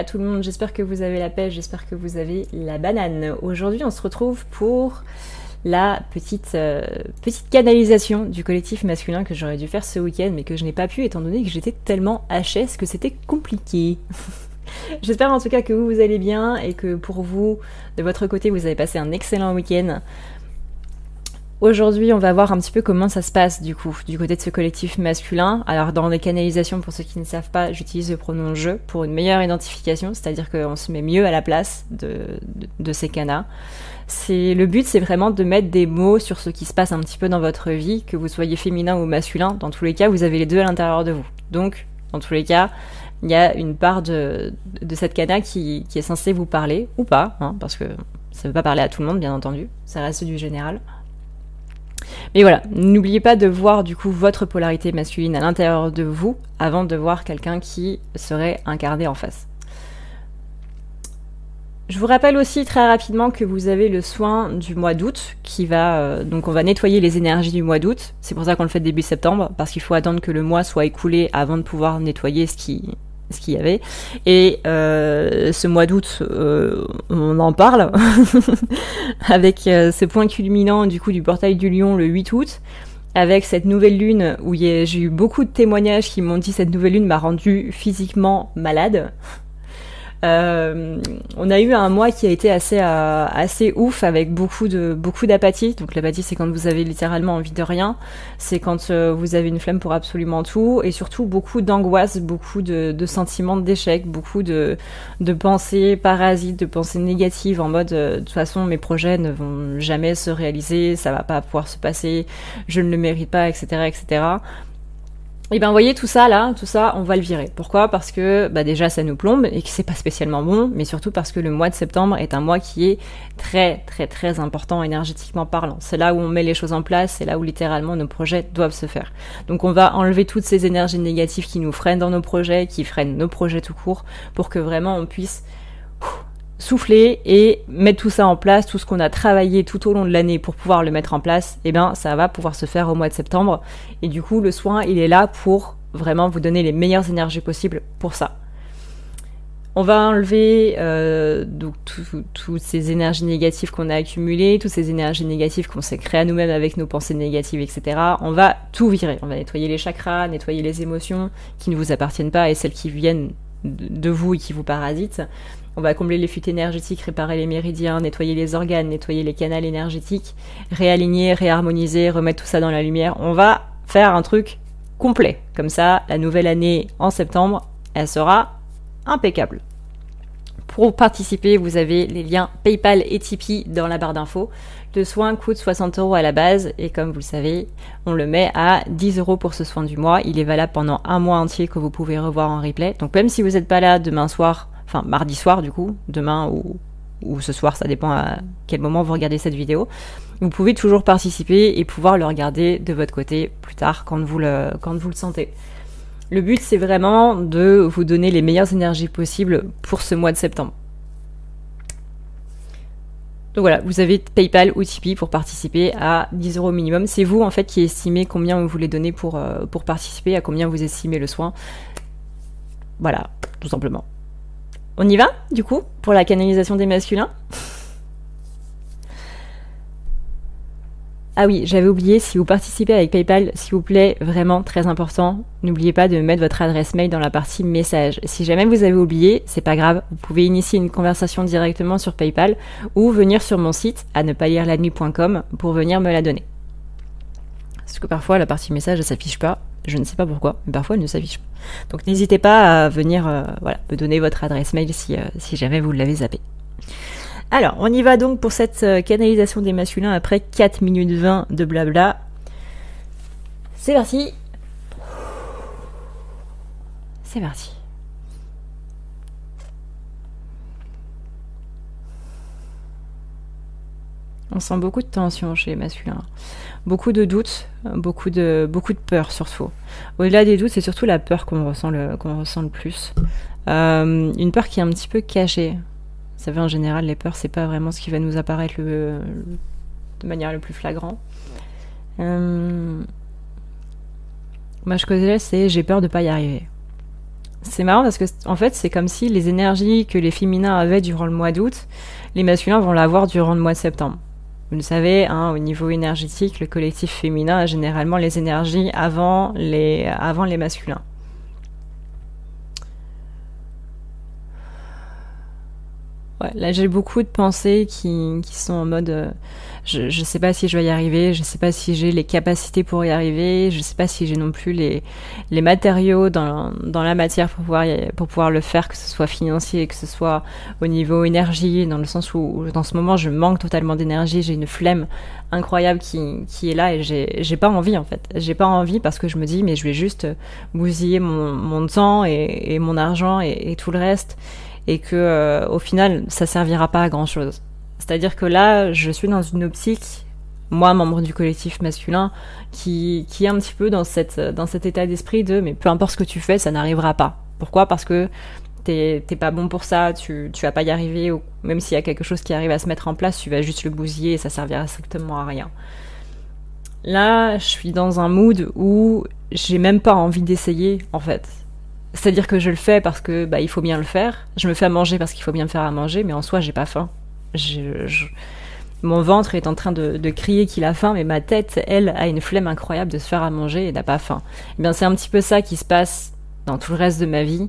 à tout le monde, j'espère que vous avez la pêche, j'espère que vous avez la banane. Aujourd'hui on se retrouve pour la petite canalisation du collectif masculin que j'aurais dû faire ce week-end mais que je n'ai pas pu étant donné que j'étais tellement HS que c'était compliqué. J'espère en tout cas que vous allez bien et que pour vous, de votre côté, vous avez passé un excellent week-end. Aujourd'hui, on va voir un petit peu comment ça se passe du coup, du côté de ce collectif masculin. Alors dans les canalisations, pour ceux qui ne savent pas, j'utilise le pronom je pour une meilleure identification, c'est-à-dire qu'on se met mieux à la place de ces canas. Le but, c'est vraiment de mettre des mots sur ce qui se passe un petit peu dans votre vie, que vous soyez féminin ou masculin. Dans tous les cas, vous avez les deux à l'intérieur de vous. Donc, dans tous les cas, il y a une part de cette cana qui est censée vous parler, ou pas, hein, parce que ça ne veut pas parler à tout le monde, bien entendu. Ça reste du général. Mais voilà, n'oubliez pas de voir du coup votre polarité masculine à l'intérieur de vous avant de voir quelqu'un qui serait incarné en face. Je vous rappelle aussi très rapidement que vous avez le soin du mois d'août qui va... donc on va nettoyer les énergies du mois d'août. C'est pour ça qu'on le fait début septembre, parce qu'il faut attendre que le mois soit écoulé avant de pouvoir nettoyer ce qu'il y avait. Et ce mois d'août, on en parle, avec ce point culminant du coup du portail du lion le 8 août, avec cette nouvelle lune où j'ai eu beaucoup de témoignages qui m'ont dit cette nouvelle lune m'a rendu physiquement malade. On a eu un mois qui a été assez ouf avec beaucoup d'apathie. Donc l'apathie, c'est quand vous avez littéralement envie de rien, c'est quand vous avez une flemme pour absolument tout, et surtout beaucoup d'angoisse, beaucoup de sentiments d'échec, beaucoup de pensées parasites, de pensées négatives en mode de toute façon mes projets ne vont jamais se réaliser, ça va pas pouvoir se passer, je ne le mérite pas, etc., etc. Et ben, vous voyez, tout ça, on va le virer. Pourquoi ? Parce que, déjà, ça nous plombe et que c'est pas spécialement bon, mais surtout parce que le mois de septembre est un mois qui est très, très, très important énergétiquement parlant. C'est là où on met les choses en place, c'est là où littéralement nos projets doivent se faire. Donc, on va enlever toutes ces énergies négatives qui nous freinent dans nos projets, qui freinent nos projets tout court, pour que vraiment on puisse souffler et mettre tout ça en place, tout ce qu'on a travaillé tout au long de l'année pour pouvoir le mettre en place, et ben ça va pouvoir se faire au mois de septembre. Et du coup, le soin, il est là pour vraiment vous donner les meilleures énergies possibles pour ça. On va enlever donc toutes ces énergies négatives qu'on a accumulées, toutes ces énergies négatives qu'on s'est créées à nous-mêmes avec nos pensées négatives, etc. On va tout virer. On va nettoyer les chakras, nettoyer les émotions qui ne vous appartiennent pas et celles qui viennent de vous et qui vous parasitent. On va combler les fuites énergétiques, réparer les méridiens, nettoyer les organes, nettoyer les canaux énergétiques, réaligner, réharmoniser, remettre tout ça dans la lumière. On va faire un truc complet. Comme ça, la nouvelle année en septembre, elle sera impeccable. Pour participer, vous avez les liens PayPal et Tipeee dans la barre d'infos. Le soin coûte 60 € à la base et comme vous le savez, on le met à 10 € pour ce soin du mois. Il est valable pendant un mois entier que vous pouvez revoir en replay. Donc même si vous n'êtes pas là demain soir, enfin mardi soir du coup, demain ou ce soir, ça dépend à quel moment vous regardez cette vidéo, vous pouvez toujours participer et pouvoir le regarder de votre côté plus tard quand vous le sentez. Le but, c'est vraiment de vous donner les meilleures énergies possibles pour ce mois de septembre. Donc voilà, vous avez PayPal ou Tipeee pour participer à 10 € minimum. C'est vous en fait qui estimez combien vous voulez donner pour participer, à combien vous estimez le soin. Voilà, tout simplement. On y va, du coup, pour la canalisation des masculins. Ah oui, j'avais oublié, si vous participez avec PayPal, s'il vous plaît, vraiment très important, n'oubliez pas de mettre votre adresse mail dans la partie message. Si jamais vous avez oublié, c'est pas grave, vous pouvez initier une conversation directement sur PayPal ou venir sur mon site à nepalire-la-nuit.com pour venir me la donner. Parce que parfois la partie message elle s'affiche pas, je ne sais pas pourquoi, mais parfois elle ne s'affiche pas. Donc n'hésitez pas à venir me donner votre adresse mail si jamais vous l'avez zappé. Alors, on y va donc pour cette canalisation des masculins après 4 minutes 20 de blabla. C'est parti. C'est parti. On sent beaucoup de tension chez les masculins. Beaucoup de doutes, beaucoup de peur surtout. Au-delà des doutes, c'est surtout la peur qu'on ressent le plus. Une peur qui est un petit peu cachée. Vous savez, en général, les peurs, c'est pas vraiment ce qui va nous apparaître de manière le plus flagrant. Moi, je connais, c'est j'ai peur de pas y arriver. C'est marrant parce que en fait c'est comme si les énergies que les féminins avaient durant le mois d'août, les masculins vont l'avoir durant le mois de septembre. Vous le savez, hein, au niveau énergétique, le collectif féminin a généralement les énergies avant les masculins. Ouais, là j'ai beaucoup de pensées qui sont en mode je sais pas si je vais y arriver, je sais pas si j'ai les capacités pour y arriver, je sais pas si j'ai non plus les matériaux dans la matière pour pouvoir le faire, que ce soit financier, que ce soit au niveau énergie, dans le sens où dans ce moment je manque totalement d'énergie, j'ai une flemme incroyable qui est là et j'ai pas envie en fait. J'ai pas envie parce que je me dis mais je vais juste bousiller mon temps et mon argent et tout le reste. Et que au final ça servira pas à grand chose. C'est-à-dire que là je suis dans une optique, moi membre du collectif masculin, qui est un petit peu dans cet état d'esprit de mais peu importe ce que tu fais, ça n'arrivera pas. Pourquoi? Parce que t'es pas bon pour ça, tu vas pas y arriver, ou même s'il y a quelque chose qui arrive à se mettre en place, tu vas juste le bousiller et ça servira strictement à rien. Là je suis dans un mood où j'ai même pas envie d'essayer en fait. C'est-à-dire que je le fais parce que il faut bien le faire. Je me fais à manger parce qu'il faut bien me faire à manger, mais en soi, j'ai pas faim. Mon ventre est en train de crier qu'il a faim, mais ma tête, elle, a une flemme incroyable de se faire à manger et n'a pas faim. Eh bien, c'est un petit peu ça qui se passe dans tout le reste de ma vie.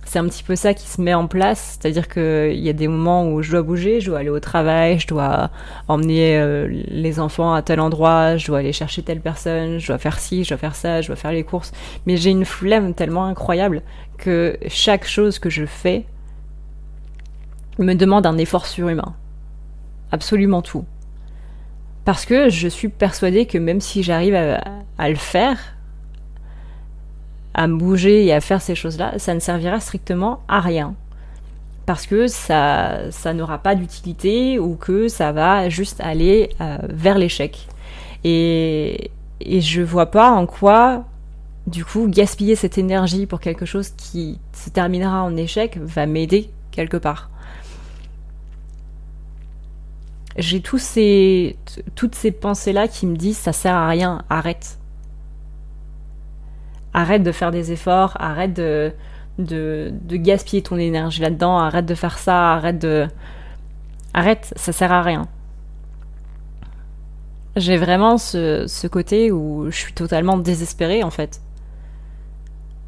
C'est un petit peu ça qui se met en place, c'est-à-dire qu'il y a des moments où je dois bouger, je dois aller au travail, je dois emmener les enfants à tel endroit, je dois aller chercher telle personne, je dois faire ci, je dois faire ça, je dois faire les courses. Mais j'ai une flemme tellement incroyable que chaque chose que je fais me demande un effort surhumain. Absolument tout. Parce que je suis persuadée que même si j'arrive à le faire, à me bouger et à faire ces choses-là, ça ne servira strictement à rien. Parce que ça n'aura pas d'utilité ou que ça va juste aller vers l'échec. Et je vois pas en quoi, du coup, gaspiller cette énergie pour quelque chose qui se terminera en échec va m'aider quelque part. J'ai toutes ces pensées-là qui me disent ça sert à rien, arrête. Arrête de faire des efforts, arrête de gaspiller ton énergie là-dedans, arrête de faire ça, arrête, ça sert à rien. J'ai vraiment ce côté où je suis totalement désespérée en fait.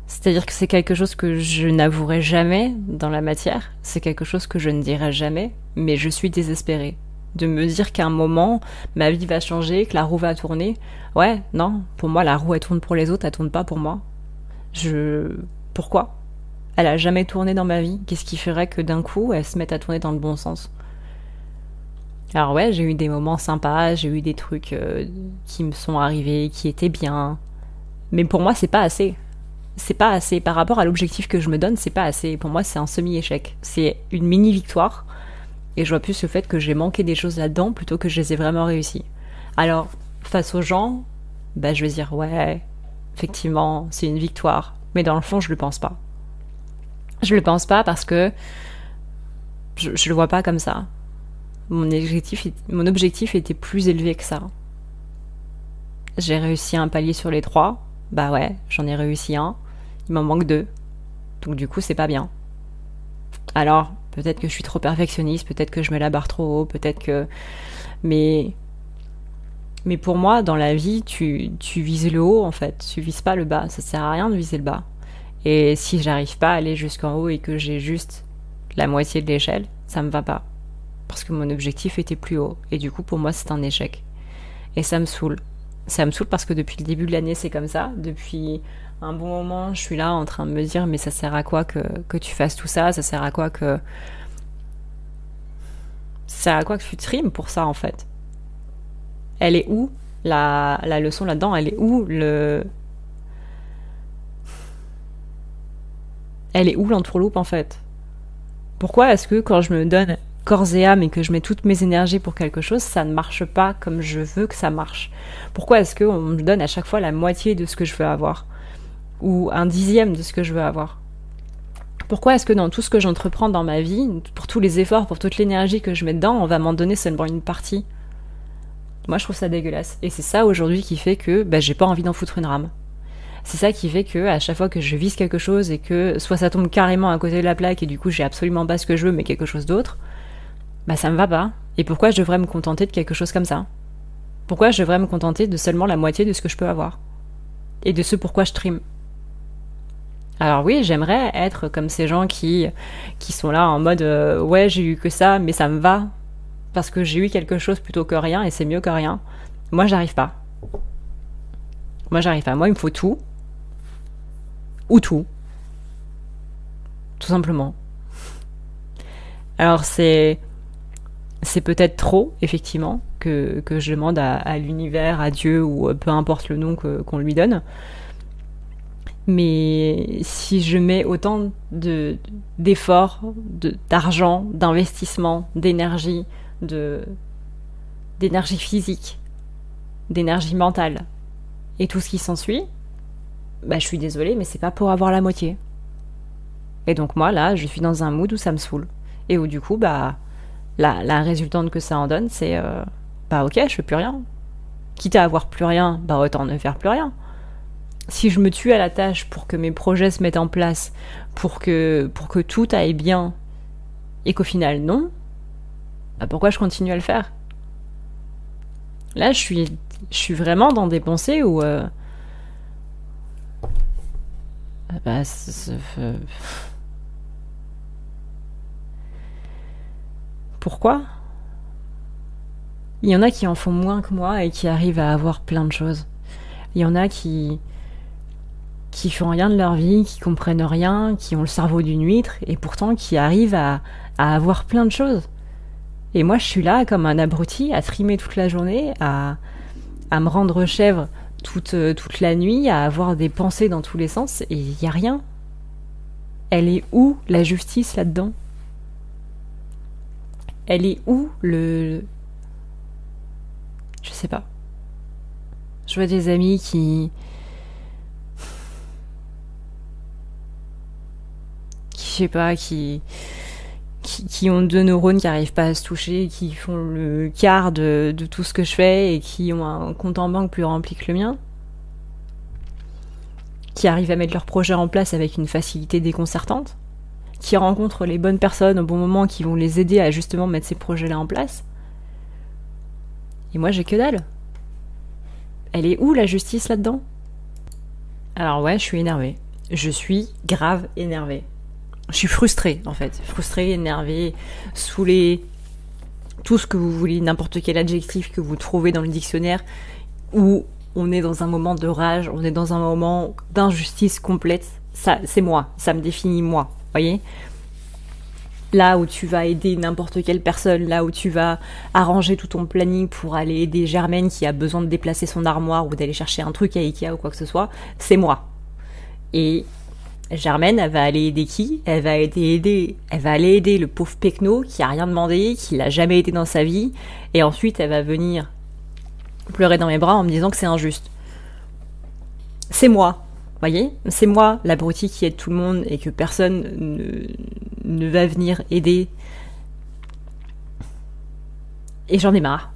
C'est-à-dire que c'est quelque chose que je n'avouerai jamais dans la matière, c'est quelque chose que je ne dirai jamais, mais je suis désespérée. De me dire qu'à un moment, ma vie va changer, que la roue va tourner. Ouais, non, pour moi, la roue, elle tourne pour les autres, elle tourne pas pour moi. Pourquoi? Elle a jamais tourné dans ma vie. Qu'est-ce qui ferait que d'un coup, elle se mette à tourner dans le bon sens? Alors ouais, j'ai eu des moments sympas, j'ai eu des trucs qui me sont arrivés, qui étaient bien. Mais pour moi, c'est pas assez. C'est pas assez. Par rapport à l'objectif que je me donne, c'est pas assez. Pour moi, c'est un semi-échec. C'est une mini-victoire. Et je vois plus le fait que j'ai manqué des choses là-dedans plutôt que je les ai vraiment réussies. Alors, face aux gens, je vais dire ouais, effectivement, c'est une victoire. Mais dans le fond, je le pense pas. Je le pense pas parce que je le vois pas comme ça. Mon objectif était plus élevé que ça. J'ai réussi un palier sur les 3. Bah ouais, j'en ai réussi un. Il m'en manque 2. Donc du coup, c'est pas bien. Alors, peut-être que je suis trop perfectionniste, peut-être que je me la barre trop haut, peut-être que... Mais pour moi, dans la vie, tu vises le haut, en fait. Tu vises pas le bas. Ça sert à rien de viser le bas. Et si j'arrive pas à aller jusqu'en haut et que j'ai juste la moitié de l'échelle, ça me va pas. Parce que mon objectif était plus haut. Et du coup, pour moi, c'est un échec. Et ça me saoule. Ça me saoule parce que depuis le début de l'année, c'est comme ça. Depuis un bon moment, je suis là en train de me dire mais ça sert à quoi que tu fasses tout ça? Ça sert à quoi que tu trimes pour ça, en fait? Elle est où la leçon là-dedans? Elle est où l'entourloupe, en fait? Pourquoi est-ce que quand je me donne corps et âme et que je mets toutes mes énergies pour quelque chose, ça ne marche pas comme je veux que ça marche? Pourquoi est-ce qu'on me donne à chaque fois la moitié de ce que je veux avoir? Ou un dixième de ce que je veux avoir? Pourquoi est-ce que dans tout ce que j'entreprends dans ma vie, pour tous les efforts, pour toute l'énergie que je mets dedans, on va m'en donner seulement une partie? Moi, je trouve ça dégueulasse. Et c'est ça aujourd'hui qui fait que j'ai pas envie d'en foutre une rame. C'est ça qui fait que à chaque fois que je vise quelque chose et que soit ça tombe carrément à côté de la plaque et du coup j'ai absolument pas ce que je veux mais quelque chose d'autre, bah ça me va pas. Et pourquoi je devrais me contenter de quelque chose comme ça? Pourquoi je devrais me contenter de seulement la moitié de ce que je peux avoir? Et de ce pourquoi je trime. Alors oui, j'aimerais être comme ces gens qui sont là en mode ouais, j'ai eu que ça, mais ça me va parce que j'ai eu quelque chose plutôt que rien et c'est mieux que rien. Moi, j'arrive pas. Moi, j'arrive pas. Moi, il me faut tout ou tout, tout simplement. Alors c'est peut-être trop, effectivement, que je demande à l'univers, à Dieu ou peu importe le nom qu'on lui donne. Mais si je mets autant d'efforts, d'argent, d'investissement, d'énergie, d'énergie physique, d'énergie mentale et tout ce qui s'ensuit, bah je suis désolée, mais c'est pas pour avoir la moitié. Et donc moi là, je suis dans un mood où ça me saoule et où du coup bah la résultante que ça en donne, c'est bah ok, je fais plus rien. Quitte à avoir plus rien, bah autant ne faire plus rien. Si je me tue à la tâche pour que mes projets se mettent en place, pour que tout aille bien, et qu'au final non, bah pourquoi je continue à le faire? Là, je suis vraiment dans des pensées où bah, pourquoi? Il y en a qui en font moins que moi et qui arrivent à avoir plein de choses. Il y en a qui font rien de leur vie, qui comprennent rien, qui ont le cerveau d'une huître et pourtant qui arrivent à avoir plein de choses. Et moi, je suis là comme un abruti à trimer toute la journée, à me rendre chèvre toute la nuit, à avoir des pensées dans tous les sens et il y a rien. Elle est où la justice là-dedans? Elle est où je sais pas. Je vois des amis qui je sais pas, qui ont 2 neurones qui arrivent pas à se toucher, qui font le quart de tout ce que je fais et qui ont un compte en banque plus rempli que le mien, qui arrivent à mettre leur projet en place avec une facilité déconcertante, qui rencontrent les bonnes personnes au bon moment qui vont les aider à justement mettre ces projets-là en place. Et moi, j'ai que dalle. Elle est où la justice là-dedans? Alors ouais, je suis énervée. Je suis grave énervée. Je suis frustrée, en fait. Frustrée, énervée, saoulée, tout ce que vous voulez, n'importe quel adjectif que vous trouvez dans le dictionnaire, où on est dans un moment de rage, on est dans un moment d'injustice complète. Ça, c'est moi. Ça me définit moi. Voyez? Là où tu vas aider n'importe quelle personne, là où tu vas arranger tout ton planning pour aller aider Germaine qui a besoin de déplacer son armoire ou d'aller chercher un truc à Ikea ou quoi que ce soit, c'est moi. Et Germaine, elle va aller aider qui? Elle va aller aider le pauvre Pecno qui a rien demandé, qui l'a jamais aidé dans sa vie, et ensuite elle va venir pleurer dans mes bras en me disant que c'est injuste. C'est moi, voyez? C'est moi l'abruti qui aide tout le monde et que personne ne va venir aider. Et j'en ai marre.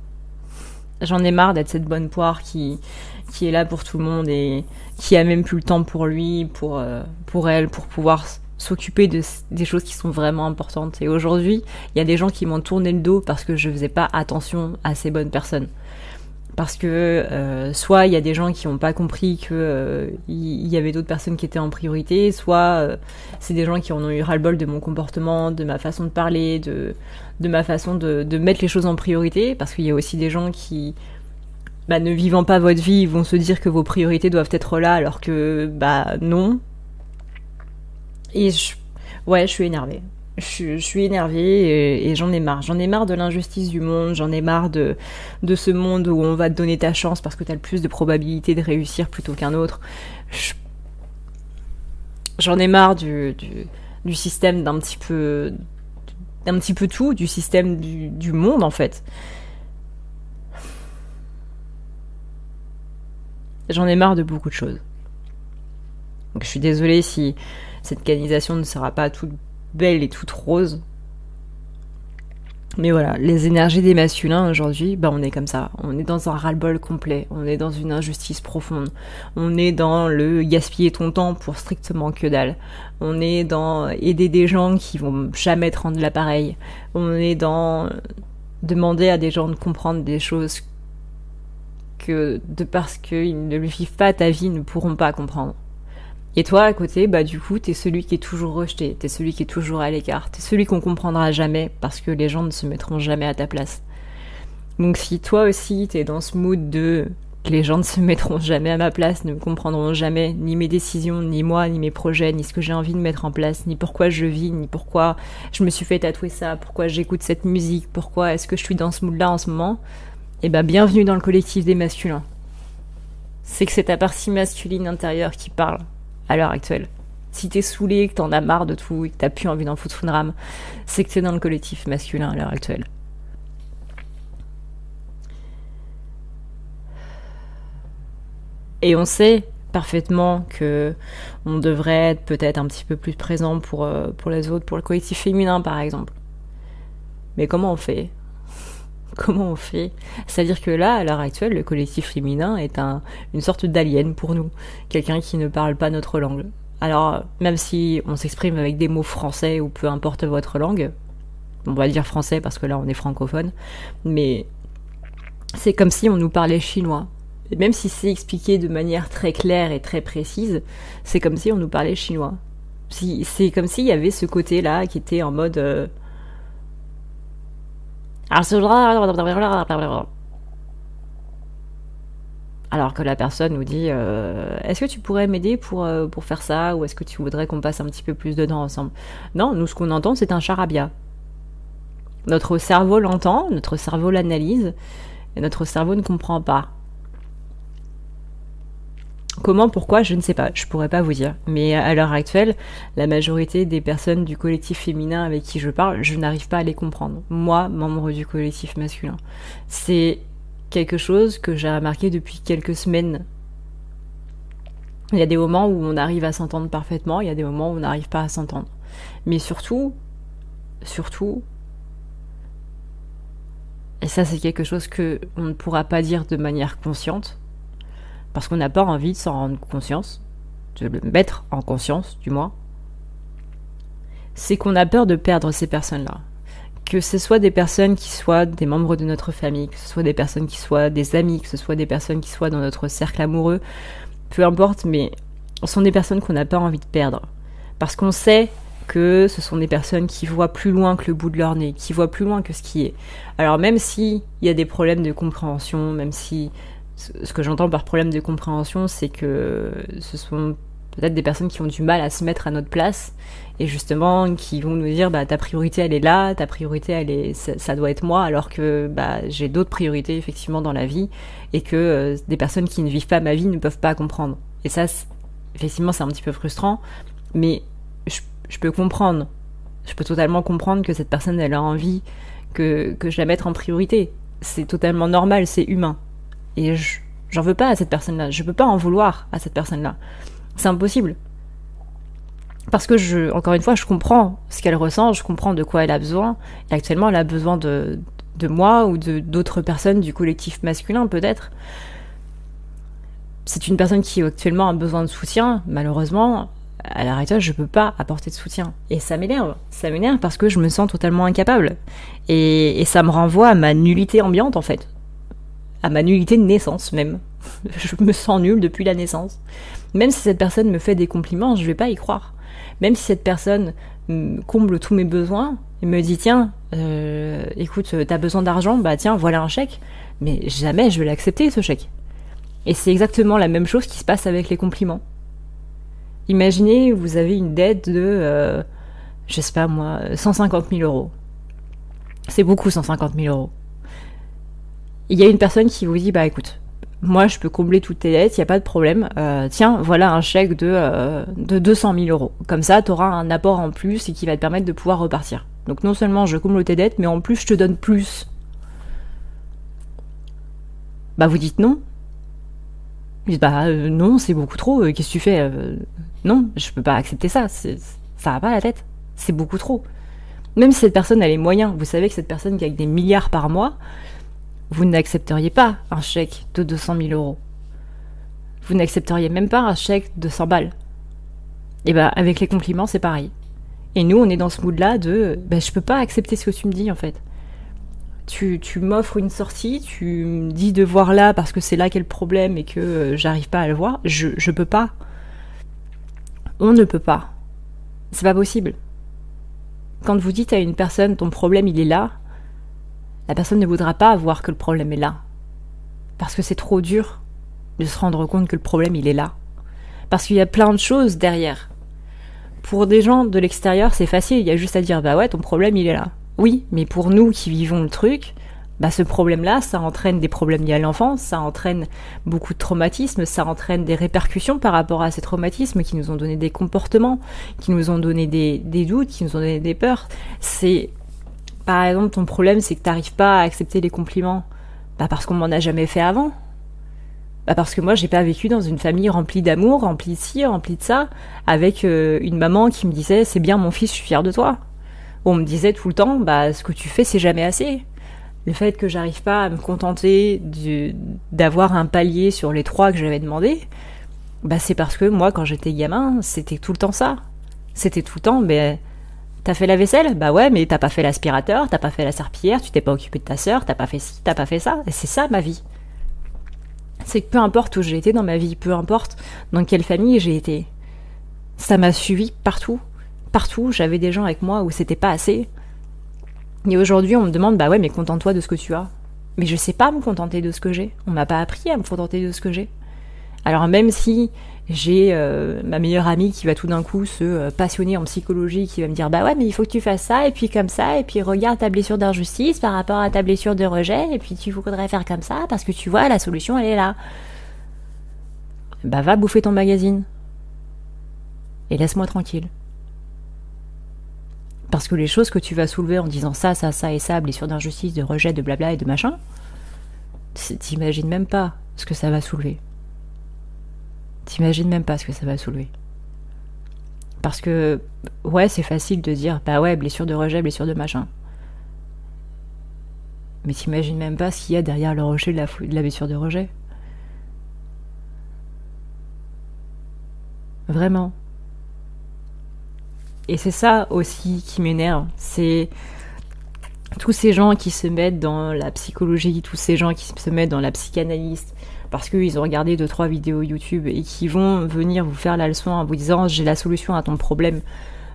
J'en ai marre d'être cette bonne poire qui est là pour tout le monde et qui a même plus le temps pour lui, pour elle, pour pouvoir s'occuper des choses qui sont vraiment importantes. Et aujourd'hui, il y a des gens qui m'ont tourné le dos parce que je faisais pas attention à ces bonnes personnes. Parce que soit il y a des gens qui n'ont pas compris que il y avait d'autres personnes qui étaient en priorité, soit c'est des gens qui en ont eu ras-le-bol de mon comportement, de ma façon de parler, de ma façon de mettre les choses en priorité, parce qu'il y a aussi des gens qui, bah, ne vivant pas votre vie, vont se dire que vos priorités doivent être là, alors que, bah, non. Et ouais, je suis énervée. Je suis énervée et j'en ai marre. J'en ai marre de l'injustice du monde, j'en ai marre de ce monde où on va te donner ta chance parce que t'as le plus de probabilité de réussir plutôt qu'un autre. J'en ai marre du système d'un petit peu tout, du système du monde en fait. J'en ai marre de beaucoup de choses. Donc je suis désolée si cette canalisation ne sera pas toute belle et toute rose. Mais voilà, les énergies des masculins aujourd'hui, bah on est comme ça. On est dans un ras-le-bol complet. On est dans une injustice profonde. On est dans le gaspiller ton temps pour strictement que dalle. On est dans aider des gens qui vont jamais te rendre l'appareil. On est dans demander à des gens de comprendre des choses que, de parce qu'ils ne le vivent pas ta vie, ne pourront pas comprendre. Et toi, à côté, bah du coup, t'es celui qui est toujours rejeté, t'es celui qui est toujours à l'écart, t'es celui qu'on comprendra jamais parce que les gens ne se mettront jamais à ta place. Donc si toi aussi t'es dans ce mood de les gens ne se mettront jamais à ma place, ne me comprendront jamais, ni mes décisions, ni moi, ni mes projets, ni ce que j'ai envie de mettre en place, ni pourquoi je vis, ni pourquoi je me suis fait tatouer ça, pourquoi j'écoute cette musique, pourquoi est-ce que je suis dans ce mood-là en ce moment, eh ben bienvenue dans le collectif des masculins. C'est que c'est ta partie masculine intérieure qui parle à l'heure actuelle. Si t'es saoulé, que t'en as marre de tout et que t'as plus envie d'en foutre une rame, c'est que t'es dans le collectif masculin à l'heure actuelle. Et on sait parfaitement que on devrait être peut-être un petit peu plus présent pour les autres, pour le collectif féminin par exemple. Mais comment on fait ? Comment on fait ? C'est-à-dire que là, à l'heure actuelle, le collectif féminin est une sorte d'alien pour nous. Quelqu'un qui ne parle pas notre langue. Alors, même si on s'exprime avec des mots français ou peu importe votre langue, on va dire français parce que là on est francophone, mais c'est comme si on nous parlait chinois. Et même si c'est expliqué de manière très claire et très précise, c'est comme si on nous parlait chinois. C'est comme s'il y avait ce côté-là qui était en mode... Alors que la personne nous dit est-ce que tu pourrais m'aider pour faire ça, ou est-ce que tu voudrais qu'on passe un petit peu plus de temps ensemble. Non, nous ce qu'on entend c'est un charabia. Notre cerveau l'entend, notre cerveau l'analyse, et notre cerveau ne comprend pas. Comment, pourquoi, je ne sais pas, je pourrais pas vous dire. Mais à l'heure actuelle, la majorité des personnes du collectif féminin avec qui je parle, je n'arrive pas à les comprendre. Moi, membre du collectif masculin. C'est quelque chose que j'ai remarqué depuis quelques semaines. Il y a des moments où on arrive à s'entendre parfaitement, il y a des moments où on n'arrive pas à s'entendre. Mais surtout, et ça c'est quelque chose que on ne pourra pas dire de manière consciente, parce qu'on n'a pas envie de s'en rendre conscience, de le mettre en conscience du moins, c'est qu'on a peur de perdre ces personnes-là. Que ce soit des personnes qui soient des membres de notre famille, que ce soit des personnes qui soient des amis, que ce soit des personnes qui soient dans notre cercle amoureux, peu importe, mais ce sont des personnes qu'on n'a pas envie de perdre. Parce qu'on sait que ce sont des personnes qui voient plus loin que le bout de leur nez, qui voient plus loin que ce qui est. Alors même s'il y a des problèmes de compréhension, même si... Ce que j'entends par problème de compréhension, c'est que ce sont peut-être des personnes qui ont du mal à se mettre à notre place, et justement qui vont nous dire ta priorité elle est là, ta priorité ça doit être moi, alors que j'ai d'autres priorités effectivement dans la vie, et que des personnes qui ne vivent pas ma vie ne peuvent pas comprendre. Et ça, effectivement, c'est un petit peu frustrant, mais je peux comprendre. Je peux totalement comprendre que cette personne elle a envie que je la mette en priorité. C'est totalement normal, c'est humain. Et j'en veux pas à cette personne-là. Je peux pas en vouloir à cette personne-là. C'est impossible. Parce que encore une fois, je comprends ce qu'elle ressent, je comprends de quoi elle a besoin. Et actuellement, elle a besoin de moi ou d'autres personnes du collectif masculin, peut-être. C'est une personne qui actuellement a besoin de soutien. Malheureusement, à l'heure actuelle, je peux pas apporter de soutien. Et ça m'énerve. Ça m'énerve parce que je me sens totalement incapable. Et ça me renvoie à ma nullité ambiante, en fait. À ma nullité de naissance même. Je me sens nulle depuis la naissance. Même si cette personne me fait des compliments, je vais pas y croire. Même si cette personne comble tous mes besoins et me dit tiens, écoute, t'as besoin d'argent, tiens, voilà un chèque. Mais jamais je vais l'accepter ce chèque. Et c'est exactement la même chose qui se passe avec les compliments. Imaginez, vous avez une dette de, je sais pas moi, 150 000 euros. C'est beaucoup 150 000 euros. Il y a une personne qui vous dit écoute, moi je peux combler toutes tes dettes, il n'y a pas de problème, tiens, voilà un chèque de 200 000 euros. Comme ça, tu auras un apport en plus et qui va te permettre de pouvoir repartir. Donc non seulement je comble tes dettes, mais en plus je te donne plus. Vous dites non. Vous dites non, c'est beaucoup trop, qu'est-ce que tu fais Non, je peux pas accepter ça, ça va pas la tête, c'est beaucoup trop. Même si cette personne a les moyens, vous savez que cette personne qui a des milliards par mois, vous n'accepteriez pas un chèque de 200 000 euros. Vous n'accepteriez même pas un chèque de 100 balles. Et bah, avec les compliments, c'est pareil. Et nous, on est dans ce mood-là de je peux pas accepter ce que tu me dis, en fait. Tu m'offres une sortie, tu me dis de voir là parce que c'est là qu'est le problème et que j'arrive pas à le voir. Je peux pas. On ne peut pas. C'est pas possible. Quand vous dites à une personne ton problème il est là, la personne ne voudra pas voir que le problème est là. Parce que c'est trop dur de se rendre compte que le problème il est là. Parce qu'il y a plein de choses derrière. Pour des gens de l'extérieur, c'est facile, il y a juste à dire bah ouais, ton problème il est là. Oui, mais pour nous qui vivons le truc, ce problème-là, ça entraîne des problèmes liés à l'enfance, ça entraîne beaucoup de traumatismes, ça entraîne des répercussions par rapport à ces traumatismes qui nous ont donné des comportements, qui nous ont donné des doutes, qui nous ont donné des peurs. C'est, par exemple, ton problème, c'est que t'arrives pas à accepter les compliments. Parce qu'on m'en a jamais fait avant. Parce que moi, j'ai pas vécu dans une famille remplie d'amour, remplie de ci, remplie de ça, avec une maman qui me disait « c'est bien mon fils, je suis fière de toi ». On me disait tout le temps « ce que tu fais, c'est jamais assez ». Le fait que j'arrive pas à me contenter d'avoir un palier sur les 3 que j'avais demandé, c'est parce que moi, quand j'étais gamin, c'était tout le temps ça. C'était tout le temps, t'as fait la vaisselle ? Bah ouais, mais t'as pas fait l'aspirateur, t'as pas fait la serpillière, tu t'es pas occupé de ta sœur, t'as pas fait ci, t'as pas fait ça. Et c'est ça, ma vie. C'est que peu importe où j'ai été dans ma vie, peu importe dans quelle famille j'ai été, ça m'a suivi partout. Partout, j'avais des gens avec moi où c'était pas assez. Et aujourd'hui, on me demande, ouais, mais contente-toi de ce que tu as. Mais je sais pas me contenter de ce que j'ai. On m'a pas appris à me contenter de ce que j'ai. Alors même si j'ai ma meilleure amie qui va tout d'un coup se passionner en psychologie, qui va me dire, ouais, mais il faut que tu fasses ça, et puis comme ça, et puis regarde ta blessure d'injustice par rapport à ta blessure de rejet, et puis tu voudrais faire comme ça, parce que tu vois, la solution, elle est là. Va bouffer ton magazine. Et laisse-moi tranquille. Parce que les choses que tu vas soulever en disant ça et ça, blessure d'injustice, de rejet, de blabla et de machin, t'imagines même pas ce que ça va soulever. T'imagines même pas ce que ça va soulever. Parce que, ouais, c'est facile de dire, ouais, blessure de rejet, blessure de machin. Mais t'imagines même pas ce qu'il y a derrière le rejet de la blessure de rejet. Vraiment. Et c'est ça aussi qui m'énerve, c'est tous ces gens qui se mettent dans la psychologie, tous ces gens qui se mettent dans la psychanalyse, parce qu'ils ont regardé 2-3 vidéos YouTube et qui vont venir vous faire la leçon en vous disant « j'ai la solution à ton problème ».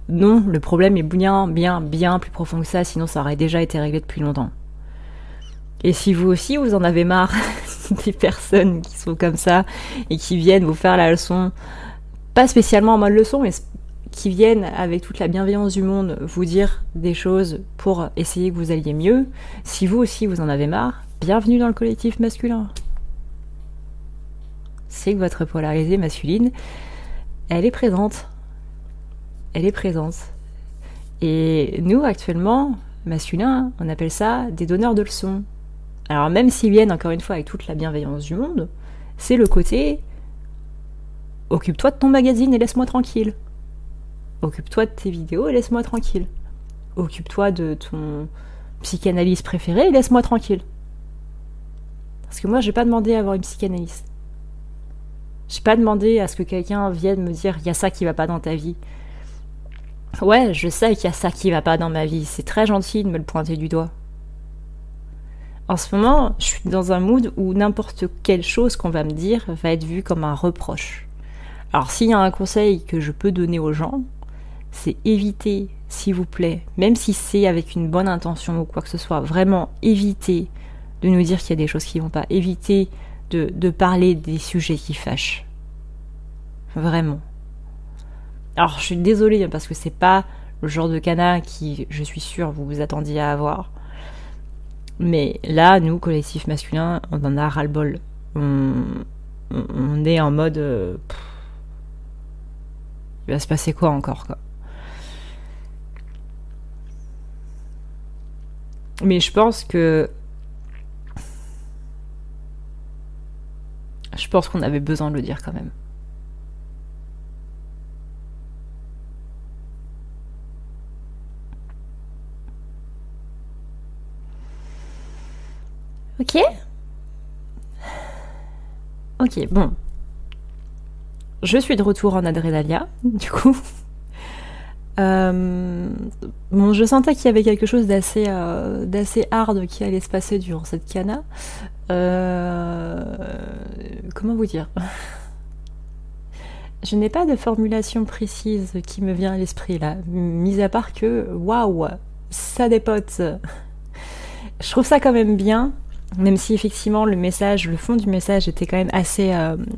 Non, le problème est bien plus profond que ça, sinon ça aurait déjà été réglé depuis longtemps. Et si vous aussi, vous en avez marre des personnes qui sont comme ça et qui viennent vous faire la leçon, pas spécialement en mode leçon, mais qui viennent avec toute la bienveillance du monde vous dire des choses pour essayer que vous alliez mieux, si vous aussi vous en avez marre, bienvenue dans le collectif masculin. C'est que votre polarité masculine, elle est présente. Elle est présente. Et nous, actuellement, masculins, on appelle ça des donneurs de leçons. Alors même s'ils viennent, encore une fois, avec toute la bienveillance du monde, c'est le côté « occupe-toi de ton magazine et laisse-moi tranquille ». Occupe-toi de tes vidéos et laisse-moi tranquille. Occupe-toi de ton psychanalyste préféré et laisse-moi tranquille. Parce que moi, j'ai pas demandé à avoir une psychanalyste. J'ai pas demandé à ce que quelqu'un vienne me dire « il y a ça qui va pas dans ta vie ». Ouais, je sais qu'il y a ça qui va pas dans ma vie. C'est très gentil de me le pointer du doigt. En ce moment, je suis dans un mood où n'importe quelle chose qu'on va me dire va être vue comme un reproche. Alors, s'il y a un conseil que je peux donner aux gens, c'est éviter, s'il vous plaît, même si c'est avec une bonne intention ou quoi que ce soit, vraiment éviter de nous dire qu'il y a des choses qui vont pas, éviter de parler des sujets qui fâchent. Vraiment. Alors, je suis désolée parce que c'est pas le genre de canard qui, je suis sûre, vous vous attendiez à avoir. Mais là, nous, collectif masculin, on en a ras-le-bol. On est en mode... il va se passer quoi encore, quoi. Mais je pense qu'on avait besoin de le dire quand même. Ok. Ok, bon. Je suis de retour en Adrenalia, du coup. Bon, je sentais qu'il y avait quelque chose d'assez hard qui allait se passer durant cette cana. Comment vous dire? Je n'ai pas de formulation précise qui me vient à l'esprit là, mis à part que waouh, ça dépote. Je trouve ça quand même bien, même si effectivement le message, le fond du message était quand même assez.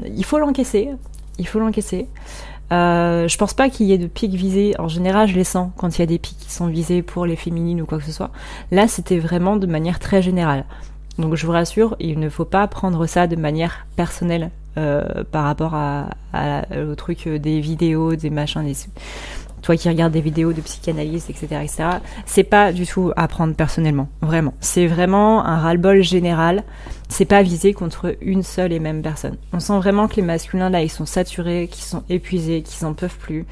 Il faut l'encaisser. Il faut l'encaisser. Je pense pas qu'il y ait de pics visés. En général, je les sens quand il y a des pics qui sont visés pour les féminines ou quoi que ce soit. Là, c'était vraiment de manière très générale. Donc, je vous rassure, il ne faut pas prendre ça de manière personnelle par rapport au truc des vidéos, des machins, toi qui regardes des vidéos de psychanalyse, etc., etc. C'est pas du tout à prendre personnellement, vraiment. C'est vraiment un ras-le-bol général. C'est pas visé contre une seule et même personne. On sent vraiment que les masculins là, ils sont saturés, qu'ils sont épuisés, qu'ils en peuvent plus.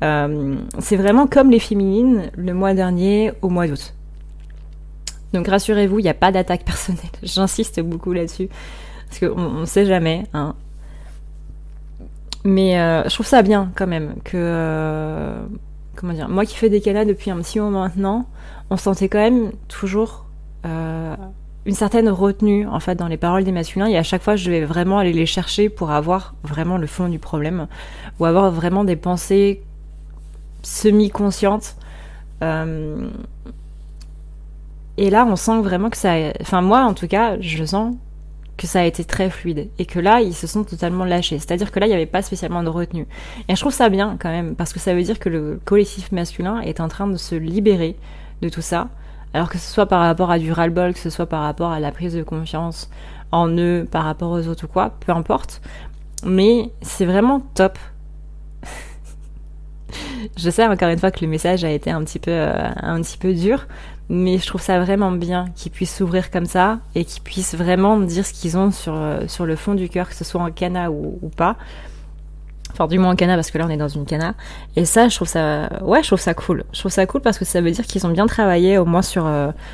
C'est vraiment comme les féminines le mois dernier au mois d'août. Donc rassurez-vous, il n'y a pas d'attaque personnelle. J'insiste beaucoup là-dessus parce qu'on ne sait jamais, hein. Mais je trouve ça bien quand même que comment dire, moi qui fais des canas depuis un petit moment maintenant, on sentait quand même toujours une certaine retenue en fait dans les paroles des masculins, et à chaque fois je vais vraiment aller les chercher pour avoir vraiment le fond du problème ou avoir vraiment des pensées semi-conscientes. Et là on sent vraiment que ça, enfin moi en tout cas je le sens que ça a été très fluide et que là ils se sont totalement lâchés, c'est-à-dire que là il n'y avait pas spécialement de retenue, et je trouve ça bien quand même parce que ça veut dire que le collectif masculin est en train de se libérer de tout ça, alors que ce soit par rapport à du ras-le-bol, que ce soit par rapport à la prise de confiance en eux, par rapport aux autres ou quoi, peu importe, mais c'est vraiment top. Je sais encore une fois que le message a été un petit peu dur, mais je trouve ça vraiment bien qu'ils puissent s'ouvrir comme ça et qu'ils puissent vraiment dire ce qu'ils ont sur le fond du cœur, que ce soit en cana ou pas. Enfin, du moins en cana, parce que là on est dans une cana. Et ça, je trouve ça cool. Je trouve ça cool parce que ça veut dire qu'ils ont bien travaillé au moins sur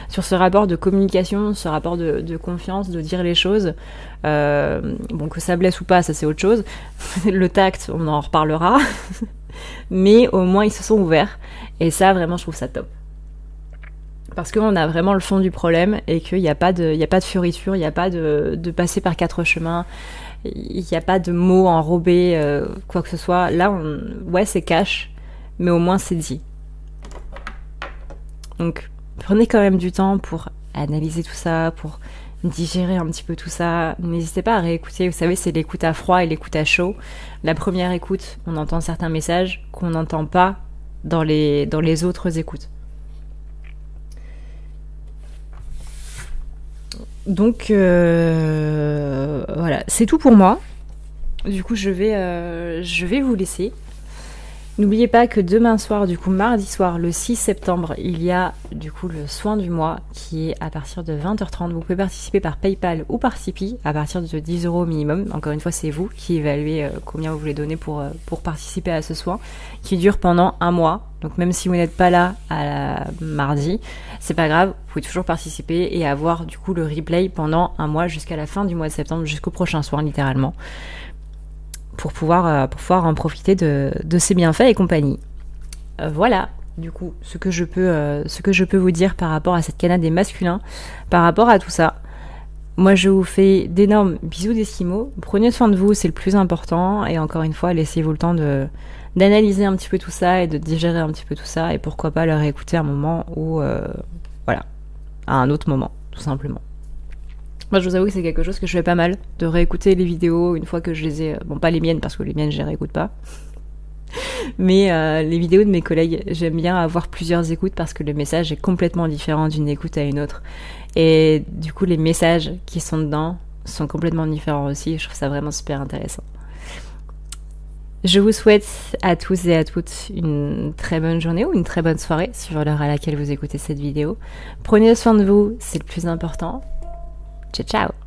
ce rapport de communication, ce rapport de confiance, de dire les choses. Bon, que ça blesse ou pas, ça c'est autre chose. Le tact, on en reparlera. Mais au moins ils se sont ouverts. Et ça, vraiment, je trouve ça top. Parce qu'on a vraiment le fond du problème et qu'il n'y a pas de fioriture, il n'y a pas de passer par quatre chemins, il n'y a pas de mots enrobés, quoi que ce soit. Là, ouais, c'est cash, mais au moins c'est dit. Donc, prenez quand même du temps pour analyser tout ça, pour digérer un petit peu tout ça. N'hésitez pas à réécouter, vous savez, c'est l'écoute à froid et l'écoute à chaud. La première écoute, on entend certains messages qu'on n'entend pas dans les autres écoutes. Donc voilà, c'est tout pour moi. Du coup, je vais vous laisser. N'oubliez pas que demain soir, du coup mardi soir, le 6 septembre, il y a du coup le soin du mois qui est à partir de 20h30. Vous pouvez participer par PayPal ou par Tipeee à partir de 10 € minimum. Encore une fois, c'est vous qui évaluez combien vous voulez donner pour participer à ce soin qui dure pendant un mois. Donc même si vous n'êtes pas là à mardi, c'est pas grave, vous pouvez toujours participer et avoir du coup le replay pendant un mois jusqu'à la fin du mois de septembre, jusqu'au prochain soir littéralement. Pour pouvoir en profiter de ces bienfaits et compagnie. Voilà, du coup, ce que je peux vous dire par rapport à cette canade des masculins, par rapport à tout ça. Moi, je vous fais d'énormes bisous d'esquimaux. Prenez soin de vous, c'est le plus important. Et encore une fois, laissez-vous le temps d'analyser un petit peu tout ça et de digérer un petit peu tout ça. Et pourquoi pas le réécouter à un moment où, voilà, à un autre moment, tout simplement. Moi, je vous avoue que c'est quelque chose que je fais pas mal, de réécouter les vidéos une fois que je les ai... Bon, pas les miennes, parce que les miennes, je les réécoute pas. Mais les vidéos de mes collègues, j'aime bien avoir plusieurs écoutes parce que le message est complètement différent d'une écoute à une autre. Et du coup, les messages qui sont dedans sont complètement différents aussi. Je trouve ça vraiment super intéressant. Je vous souhaite à tous et à toutes une très bonne journée ou une très bonne soirée sur l'heure à laquelle vous écoutez cette vidéo. Prenez soin de vous, c'est le plus important. Ciao, ciao!